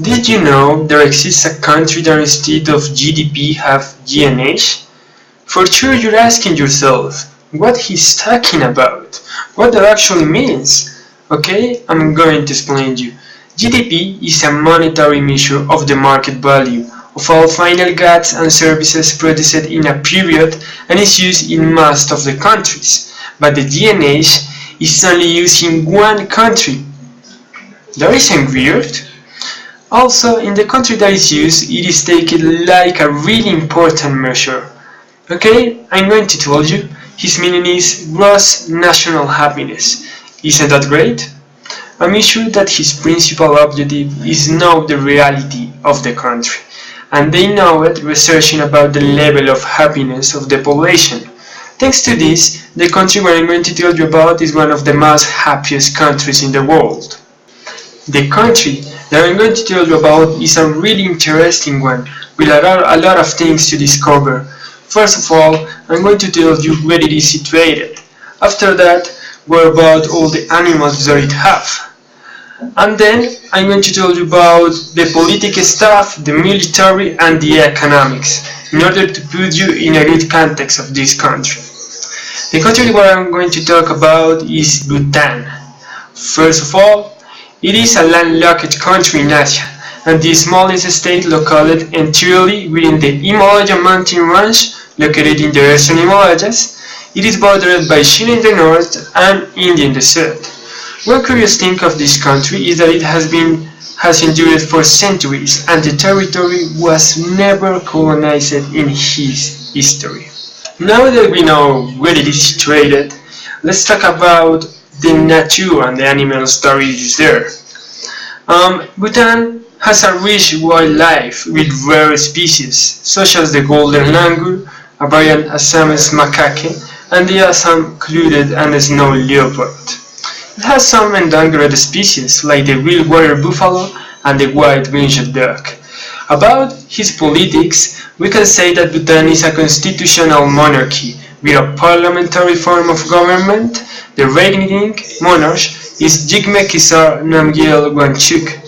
Did you know there exists a country that instead of GDP have GNH? For sure you're asking yourself, what he's talking about? What that actually means? Okay, I'm going to explain to you. GDP is a monetary measure of the market value of all final goods and services produced in a period and is used in most of the countries. But the GNH is only used in one country. That isn't weird. Also, in the country that is used, it is taken like a really important measure. Okay, I'm going to tell you, his meaning is gross national happiness. Isn't that great? I'm sure that his principal objective is know the reality of the country, and they know it researching about the level of happiness of the population. Thanks to this, the country where I'm going to tell you about is one of the most happiest countries in the world. The country that I'm going to tell you about is a really interesting one, with a lot of things to discover. First of all, I'm going to tell you where it is situated. After that, what about all the animals that it have. And then I'm going to tell you about the political stuff, the military and the economics, in order to put you in a good context of this country. The country where I'm going to talk about is Bhutan. First of all, it is a landlocked country in Asia, and the smallest state located entirely within the Himalaya mountain range located in the eastern Himalayas. It is bordered by China in the north and India in the south. One curious thing of this country is that it has endured for centuries, and the territory was never colonized in its history. Now that we know where it is situated, let's talk about the nature and the animals that is there. Bhutan has a rich wildlife with rare species such as the golden langur, Iberian Assamese macaque, and the Assam clouded and snow leopard. It has some endangered species like the real water buffalo and the white-winged duck. About his politics, we can say that Bhutan is a constitutional monarchy with a parliamentary form of government. The reigning monarch is Jigme Kisar Namgyel Wangchuk.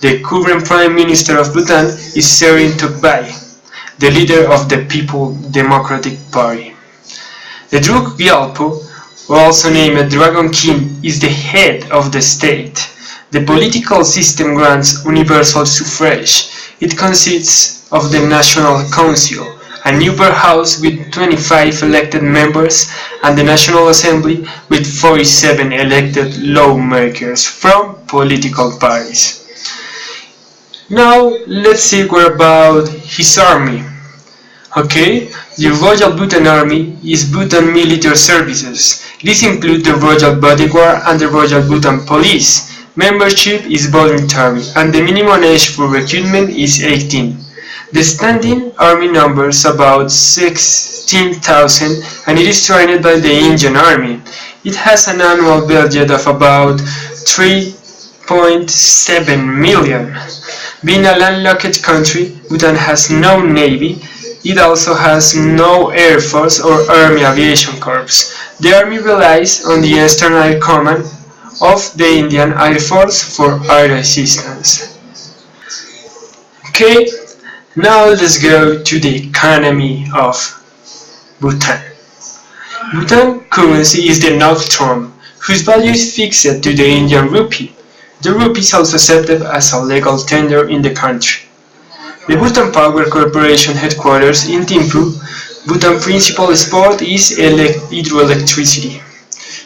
The current Prime Minister of Bhutan is Serin Tokbai, the leader of the People Democratic Party. The Druk Gyalpo, also named Dragon King, is the head of the state. The political system grants universal suffrage. It consists of the National Council, an upper house with 25 elected members, and the National Assembly with 47 elected lawmakers from political parties. Now let's see what about his army. Okay, the Royal Bhutan Army is Bhutan Military Services. This includes the Royal Bodyguard and the Royal Bhutan Police. Membership is voluntary and the minimum age for recruitment is 18. The standing army numbers about 16,000 and it is trained by the Indian Army. It has an annual budget of about 3.7 million. Being a landlocked country, Bhutan has no navy. It also has no Air Force or Army Aviation Corps. The Army relies on the Eastern Air Command of the Indian Air Force for air assistance. Okay, now let's go to the economy of Bhutan. Bhutan currency is the Nocturne, whose value is fixed to the Indian rupee. The rupee is also accepted as a legal tender in the country. The Bhutan Power Corporation headquarters in Thimphu. Bhutan's principal sport is hydroelectricity.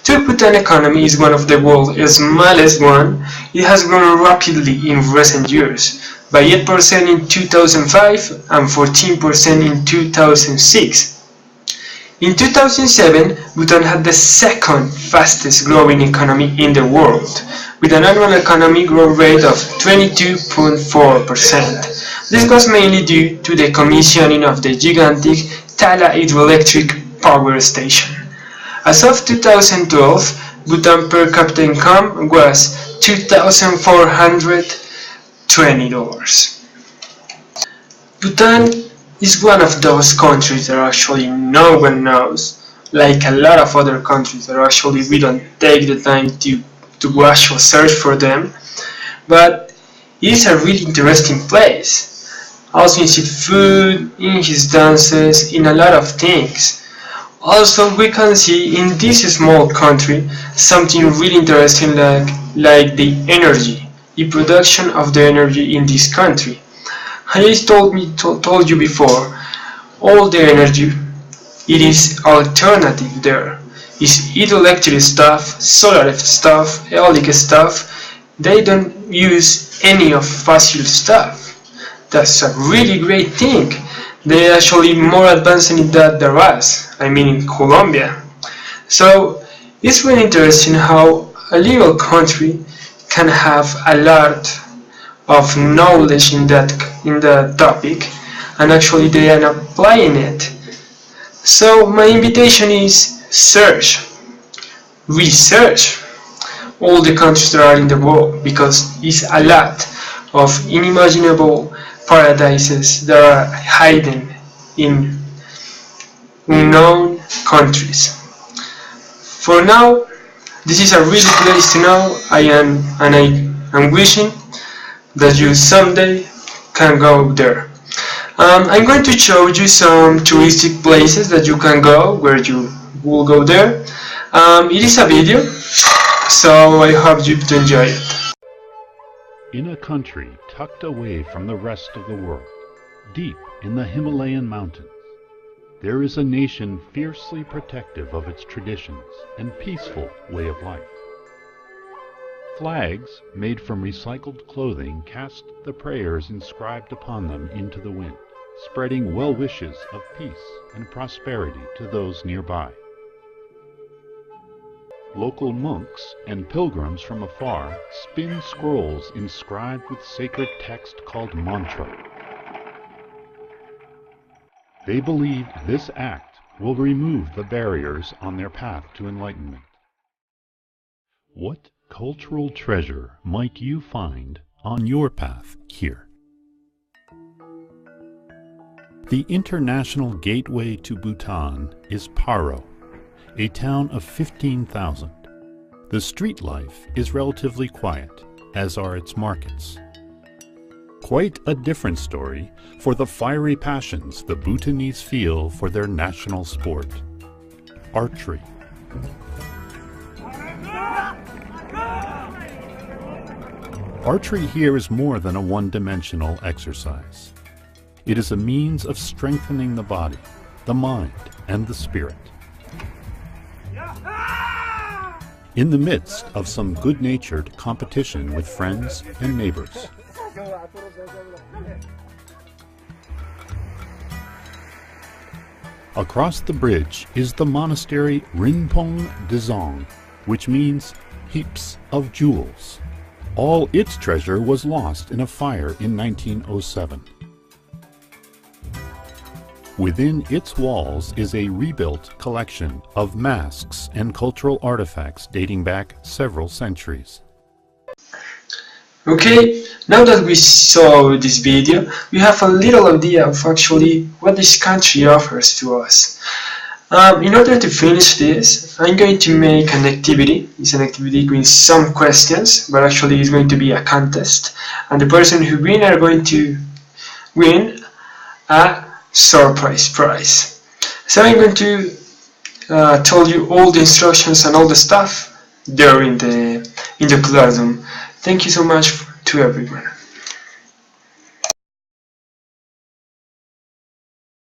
The Bhutan economy is one of the world's smallest one. It has grown rapidly in recent years, by 8% in 2005 and 14% in 2006. In 2007, Bhutan had the second fastest growing economy in the world, with an annual economic growth rate of 22.4%. This was mainly due to the commissioning of the gigantic Tala hydroelectric power station. As of 2012, Bhutan per capita income was $2,420. Bhutan is one of those countries that actually no one knows, like a lot of other countries that actually we don't take the time to actually search for them, but It is a really interesting place. Also in his food, in his dances, in a lot of things. Also, we can see in this small country something really interesting like the energy, the production of the energy in this country. I told you before, all the energy, it is alternative there. It's hydroelectric stuff, solar stuff, eolic stuff. They don't use any of fossil stuff. That's a really great thing. They're actually more advanced in that than us, I mean in Colombia. So it's really interesting how a little country can have a lot of knowledge in that topic, and actually they are applying it. So my invitation is search, research all the countries that are in the world, because it's a lot of unimaginable paradises that are hidden in unknown countries. For now, this is a really place to know. I am wishing that you someday can go there. I'm going to show you some touristic places that you can go, where you will go there. It is a video, so I hope you enjoy it. In a country tucked away from the rest of the world, deep in the Himalayan mountains, there is a nation fiercely protective of its traditions and peaceful way of life. Flags made from recycled clothing cast the prayers inscribed upon them into the wind, spreading well wishes of peace and prosperity to those nearby. Local monks and pilgrims from afar spin scrolls inscribed with sacred text called mantra. They believe this act will remove the barriers on their path to enlightenment. What cultural treasure might you find on your path here? The international gateway to Bhutan is Paro, a town of 15,000. The street life is relatively quiet, as are its markets. Quite a different story for the fiery passions the Bhutanese feel for their national sport, archery. Archery here is more than a one-dimensional exercise. It is a means of strengthening the body, the mind, and the spirit. In the midst of some good-natured competition with friends and neighbors. Across the bridge is the monastery Rinpong Dzong, which means heaps of jewels. All its treasure was lost in a fire in 1907. Within its walls is a rebuilt collection of masks and cultural artifacts dating back several centuries. Okay, now that we saw this video, we have a little idea of actually what this country offers to us. In order to finish this, I'm going to make an activity. It's an activity with some questions, but actually it's going to be a contest, and the person who wins are going to win a surprise prize. So I'm going to tell you all the instructions and all the stuff there in the classroom. Thank you so much to everyone.